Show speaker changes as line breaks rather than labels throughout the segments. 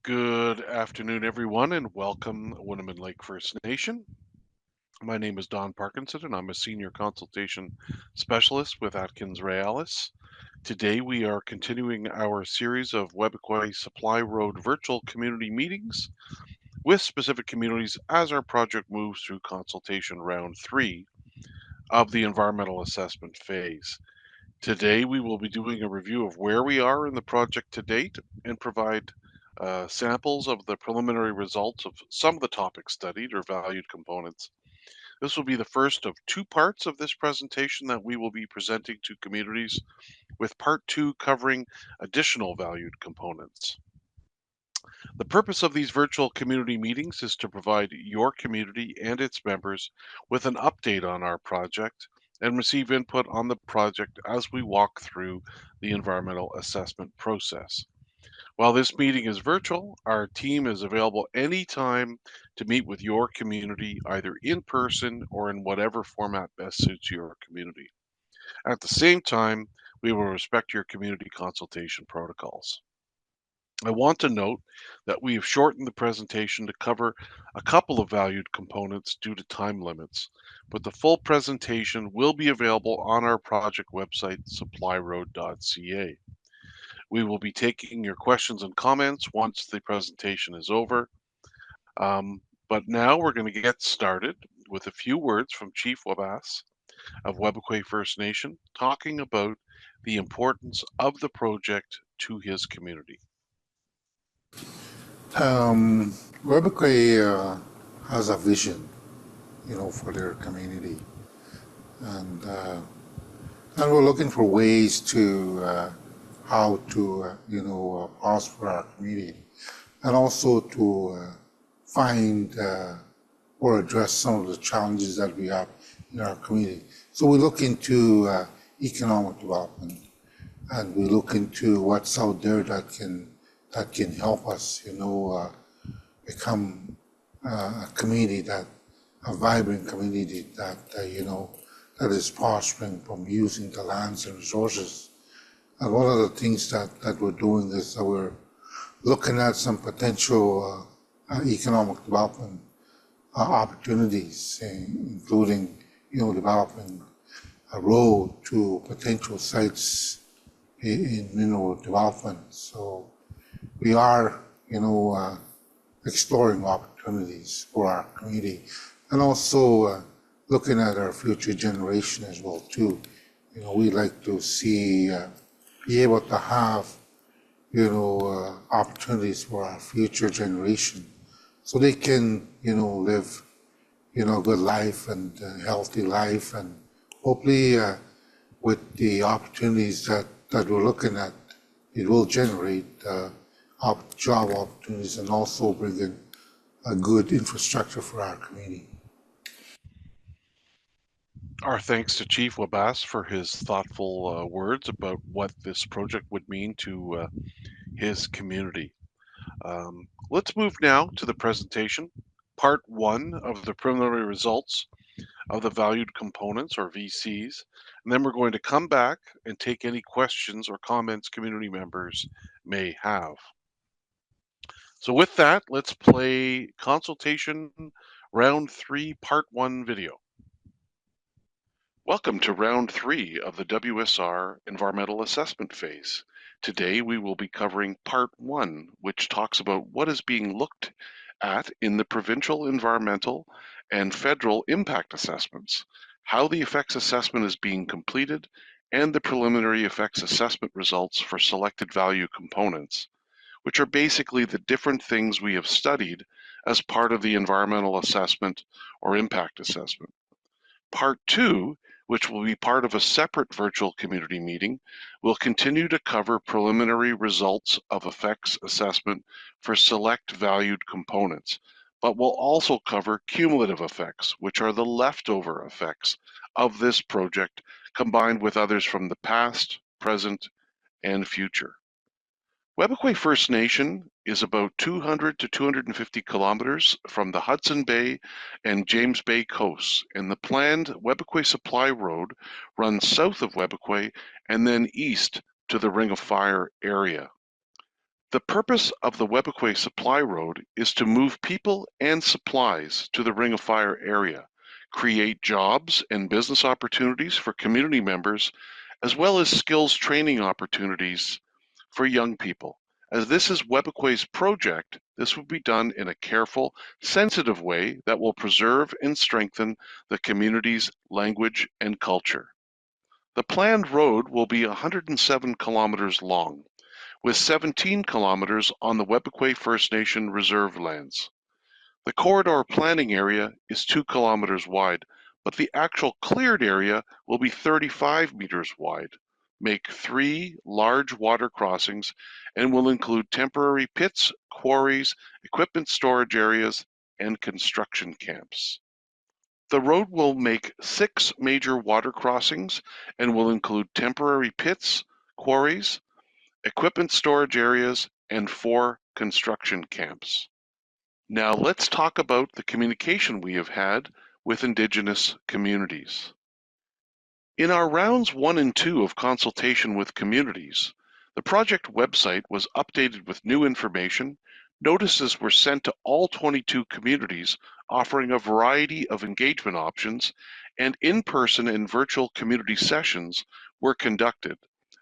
Good afternoon, everyone, and welcome, Wunnumin Lake First Nation. My name is Don Parkinson, and I'm a senior consultation specialist with Atkins Realis. Today, we are continuing our series of Webequie Supply Road virtual community meetings with specific communities as our project moves through consultation round 3 of the environmental assessment phase. Today, we will be doing a review of where we are in the project to date and provide samples of the preliminary results of some of the topics studied or valued components. This will be the first of 2 parts of this presentation that we will be presenting to communities, with part 2 covering additional valued components. The purpose of these virtual community meetings is to provide your community and its members with an update on our project and receive input on the project as we walk through the environmental assessment process. While this meeting is virtual, our team is available anytime to meet with your community, either in person or in whatever format best suits your community. At the same time, we will respect your community consultation protocols. I want to note that we have shortened the presentation to cover a couple of valued components due to time limits, but the full presentation will be available on our project website, supplyroad.ca. We will be taking your questions and comments once the presentation is over. But now we're going to get started with a few words from Chief Wabas of Webequie First Nation talking about the importance of the project to his community.
Webequie has a vision, for their community, and and we're looking for ways to how to prosper our community, and also to find or address some of the challenges that we have in our community. So we look into economic development, and we look into what's out there that can help us, become a community a vibrant community that is prospering from using the lands and resources. And one of the things that we're doing is that we're looking at some potential economic development opportunities, including, developing a road to potential sites in mineral development. So we are, exploring opportunities for our community, and also looking at our future generation as well too. We like to see, be able to have, opportunities for our future generation, so they can, live, a good life and a healthy life, and hopefully with the opportunities that we're looking at, it will generate job opportunities and also bring in a good infrastructure for our community.
Our thanks to Chief Wabas for his thoughtful words about what this project would mean to his community. Let's move now to the presentation, part 1 of the preliminary results of the valued components, or VCs, and then we're going to come back and take any questions or comments community members may have. So with that, let's play consultation round 3, part 1 video. Welcome to round 3 of the WSR environmental assessment phase. Today we will be covering part 1, which talks about what is being looked at in the provincial environmental and federal impact assessments, how the effects assessment is being completed, and the preliminary effects assessment results for selected value components, which are basically the different things we have studied as part of the environmental assessment or impact assessment. Part 2, which will be part of a separate virtual community meeting, will continue to cover preliminary results of effects assessment for select valued components, but will also cover cumulative effects, which are the leftover effects of this project combined with others from the past, present, and future. Webequie First Nation is about 200 to 250 kilometers from the Hudson Bay and James Bay coasts, and the planned Webequie Supply Road runs south of Webequie and then east to the Ring of Fire area. The purpose of the Webequie Supply Road is to move people and supplies to the Ring of Fire area, create jobs and business opportunities for community members, as well as skills training opportunities for young people. As this is Webequie's project, this will be done in a careful, sensitive way that will preserve and strengthen the community's language and culture. The planned road will be 107 kilometers long, with 17 kilometers on the Webequie First Nation reserve lands. The corridor planning area is 2 kilometers wide, but the actual cleared area will be 35 meters wide, make 3 large water crossings, and will include temporary pits, quarries, equipment storage areas, and construction camps. The road will make 6 major water crossings and will include temporary pits, quarries, equipment storage areas, and 4 construction camps. Now let's talk about the communication we have had with Indigenous communities. In our rounds 1 and 2 of consultation with communities, the project website was updated with new information, notices were sent to all 22 communities offering a variety of engagement options, and in-person and virtual community sessions were conducted,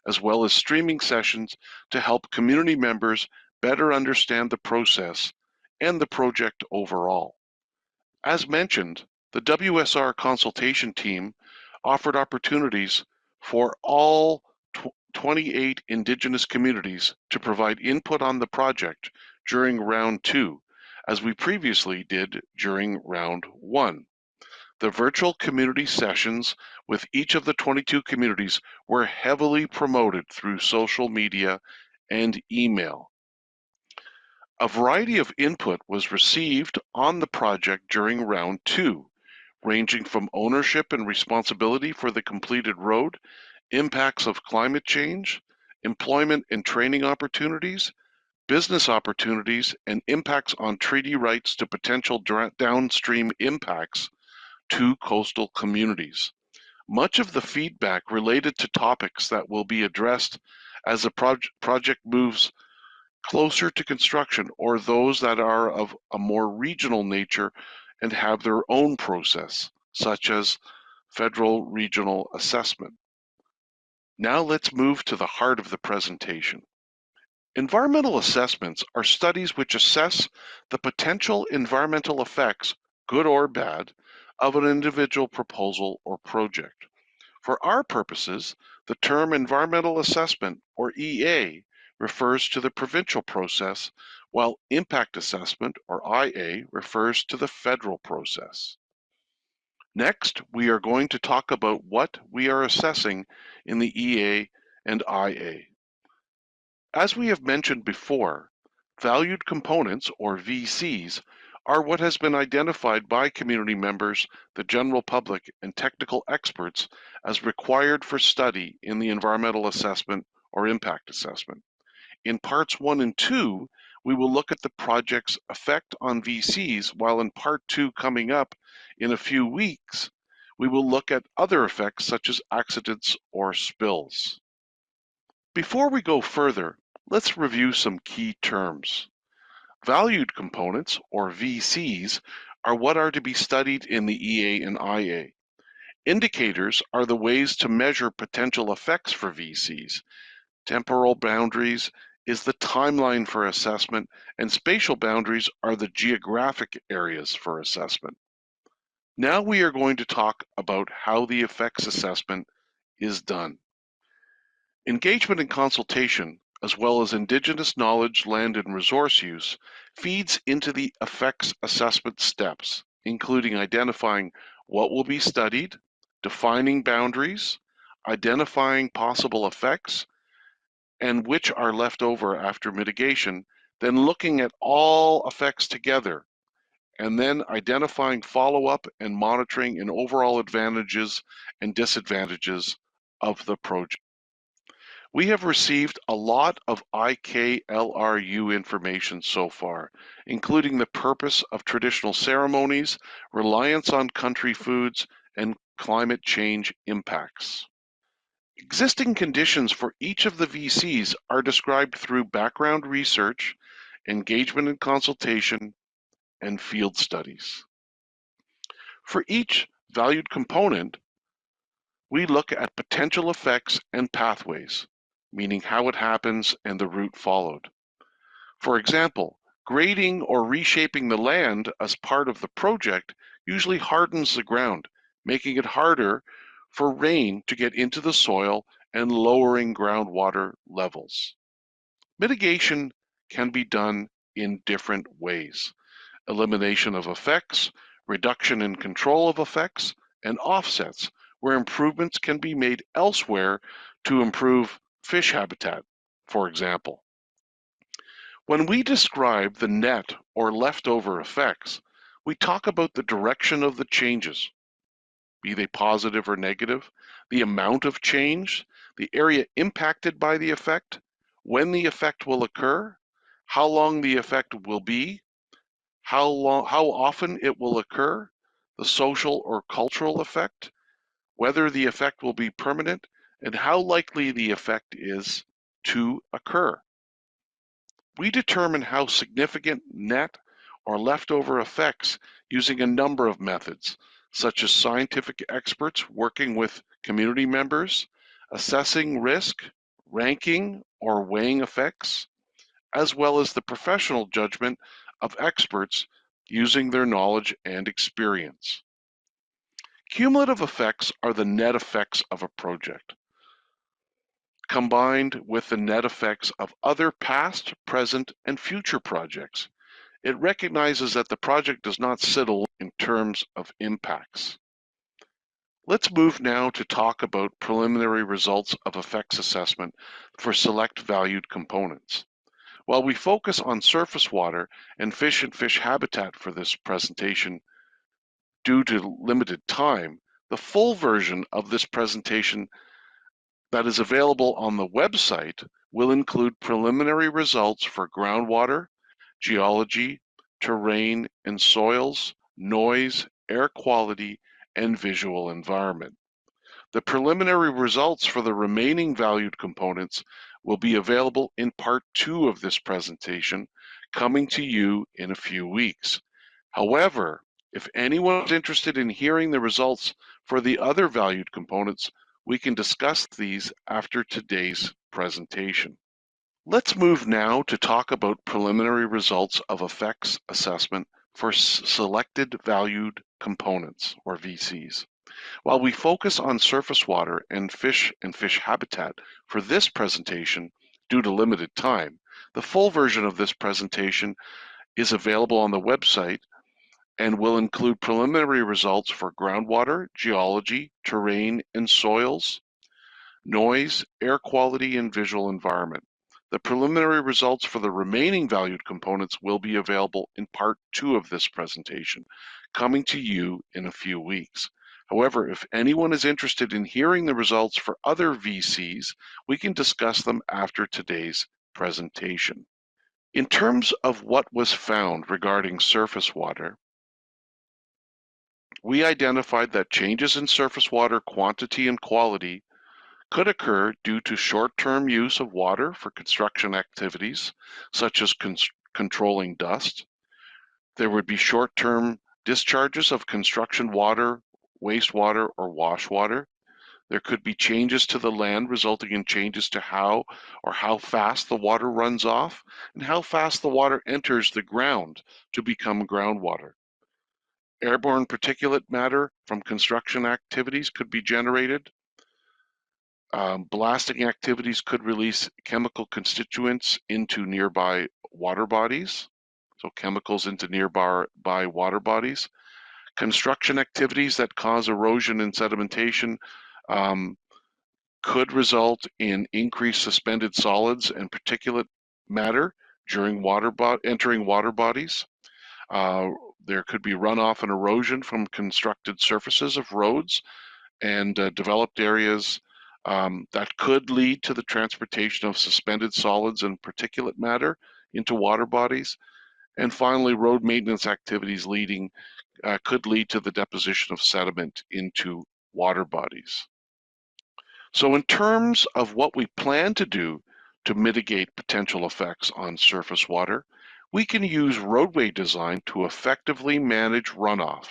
as well as streaming sessions to help community members better understand the process and the project overall. As mentioned, the WSR consultation team offered opportunities for all 28 Indigenous communities to provide input on the project during round 2, as we previously did during round 1. The virtual community sessions with each of the 22 communities were heavily promoted through social media and email. A variety of input was received on the project during round 2, ranging from ownership and responsibility for the completed road, impacts of climate change, employment and training opportunities, business opportunities, and impacts on treaty rights to potential downstream impacts to coastal communities. Much of the feedback related to topics that will be addressed as the project moves closer to construction, or those that are of a more regional nature and have their own process, such as federal regional assessment. Now let's move to the heart of the presentation. Environmental assessments are studies which assess the potential environmental effects, good or bad, of an individual proposal or project. For our purposes, the term environmental assessment, or EA, refers to the provincial process, while impact assessment, or IA, refers to the federal process. Next, we are going to talk about what we are assessing in the EA and IA. As we have mentioned before, valued components, or VCs, are what has been identified by community members, the general public, and technical experts as required for study in the environmental assessment or impact assessment. In parts 1 and 2, we will look at the project's effect on VCs, while in part 2 coming up in a few weeks, we will look at other effects such as accidents or spills. Before we go further, let's review some key terms. Valued components, or VCs, are what are to be studied in the EA and IA. Indicators are the ways to measure potential effects for VCs. Temporal boundaries is the timeline for assessment, and spatial boundaries are the geographic areas for assessment. Now we are going to talk about how the effects assessment is done. Engagement and consultation, as well as Indigenous knowledge, land, and resource use, feeds into the effects assessment steps, including identifying what will be studied, defining boundaries, identifying possible effects, and which are left over after mitigation, then looking at all effects together, and then identifying follow-up and monitoring and overall advantages and disadvantages of the project. We have received a lot of IKLRU information so far, including the purpose of traditional ceremonies, reliance on country foods, and climate change impacts. Existing conditions for each of the VCs are described through background research, engagement and consultation, and field studies. For each valued component, we look at potential effects and pathways, meaning how it happens and the route followed. For example, grading or reshaping the land as part of the project usually hardens the ground, making it harder for rain to get into the soil and lowering groundwater levels. Mitigation can be done in different ways: elimination of effects, reduction in control of effects, and offsets, where improvements can be made elsewhere to improve fish habitat, for example. When we describe the net or leftover effects, we talk about the direction of the changes, be they positive or negative, the amount of change, the area impacted by the effect, when the effect will occur, how long the effect will be, how often it will occur, the social or cultural effect, whether the effect will be permanent, and how likely the effect is to occur. We determine how significant net or leftover effects using a number of methods, such as scientific experts working with community members, assessing risk, ranking or weighing effects, as well as the professional judgment of experts using their knowledge and experience. Cumulative effects are the net effects of a project, combined with the net effects of other past, present, and future projects. It recognizes that the project does not sit alone in terms of impacts. Let's move now to talk about preliminary results of effects assessment for select valued components. While we focus on surface water and fish habitat for this presentation due to limited time, the full version of this presentation that is available on the website will include preliminary results for groundwater, geology, terrain and soils, noise, air quality, and visual environment. The preliminary results for the remaining valued components will be available in part 2 of this presentation, coming to you in a few weeks. However, if anyone is interested in hearing the results for the other valued components, we can discuss these after today's presentation. Let's move now to talk about preliminary results of effects assessment for selected valued components, or VCs. While we focus on surface water and fish habitat for this presentation due to limited time, the full version of this presentation is available on the website and will include preliminary results for groundwater, geology, terrain and soils, noise, air quality, and visual environment. The preliminary results for the remaining valued components will be available in part 2 of this presentation, coming to you in a few weeks. However, if anyone is interested in hearing the results for other VCs, we can discuss them after today's presentation. In terms of what was found regarding surface water, we identified that changes in surface water quantity and quality could occur due to short-term use of water for construction activities, such as controlling dust. There would be short-term discharges of construction water, wastewater, or wash water. There could be changes to the land resulting in changes to how fast the water runs off and how fast the water enters the ground to become groundwater. Airborne particulate matter from construction activities could be generated. Blasting activities could release chemical constituents into nearby water bodies, so chemicals into nearby water bodies. Construction activities that cause erosion and sedimentation could result in increased suspended solids and particulate matter during entering water bodies. There could be runoff and erosion from constructed surfaces of roads and developed areas that could lead to the transportation of suspended solids and particulate matter into water bodies. And finally, road maintenance activities could lead to the deposition of sediment into water bodies. So in terms of what we plan to do to mitigate potential effects on surface water, we can use roadway design to effectively manage runoff,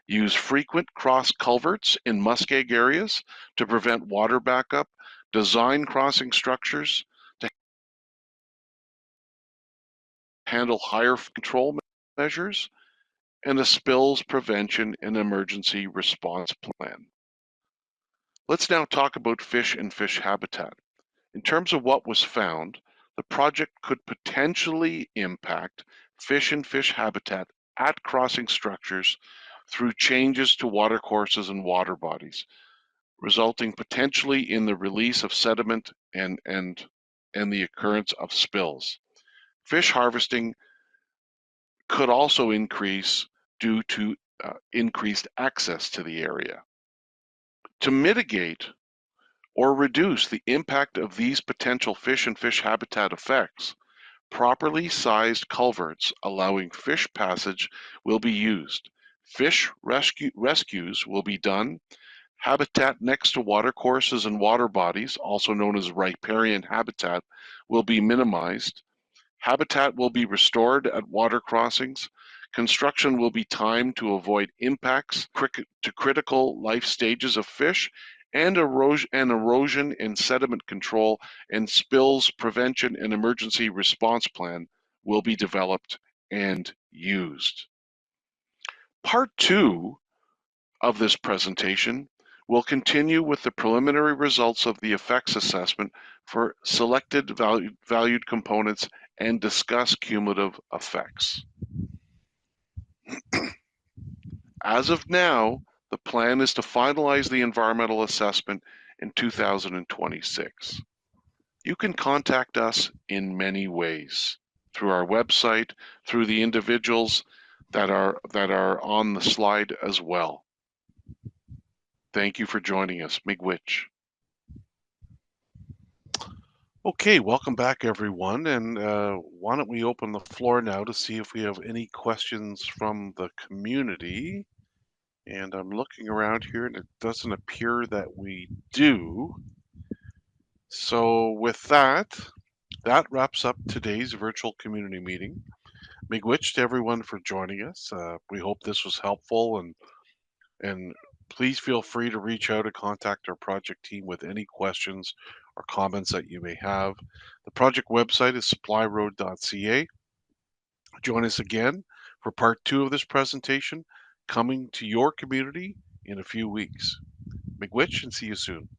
use frequent cross culverts in muskeg areas to prevent water backup, design crossing structures to handle higher control measures, and a spills prevention and emergency response plan. Let's now talk about fish and fish habitat. In terms of what was found, the project could potentially impact fish and fish habitat at crossing structures through changes to watercourses and water bodies, resulting potentially in the release of sediment and the occurrence of spills. Fish harvesting could also increase due to increased access to the area. To mitigate or reduce the impact of these potential fish and fish habitat effects, properly sized culverts allowing fish passage will be used. Fish rescues will be done. Habitat next to watercourses and water bodies, also known as riparian habitat, will be minimized. Habitat will be restored at water crossings. Construction will be timed to avoid impacts to critical life stages of fish, and erosion and sediment control and spills prevention and emergency response plan will be developed and used. Part 2 of this presentation will continue with the preliminary results of the effects assessment for selected valued components and discuss cumulative effects. As of now, the plan is to finalize the environmental assessment in 2026. You can contact us in many ways, through our website, through the individuals that are on the slide as well. Thank you for joining us. Miigwech. Okay, welcome back everyone, and why don't we open the floor now to see if we have any questions from the community. And I'm looking around here and it doesn't appear that we do. So with that, that wraps up today's virtual community meeting. Miigwech to everyone for joining us. We hope this was helpful, and please feel free to reach out and contact our project team with any questions or comments that you may have. The project website is supplyroad.ca. Join us again for part 2 of this presentation, coming to your community in a few weeks. Miigwech and see you soon.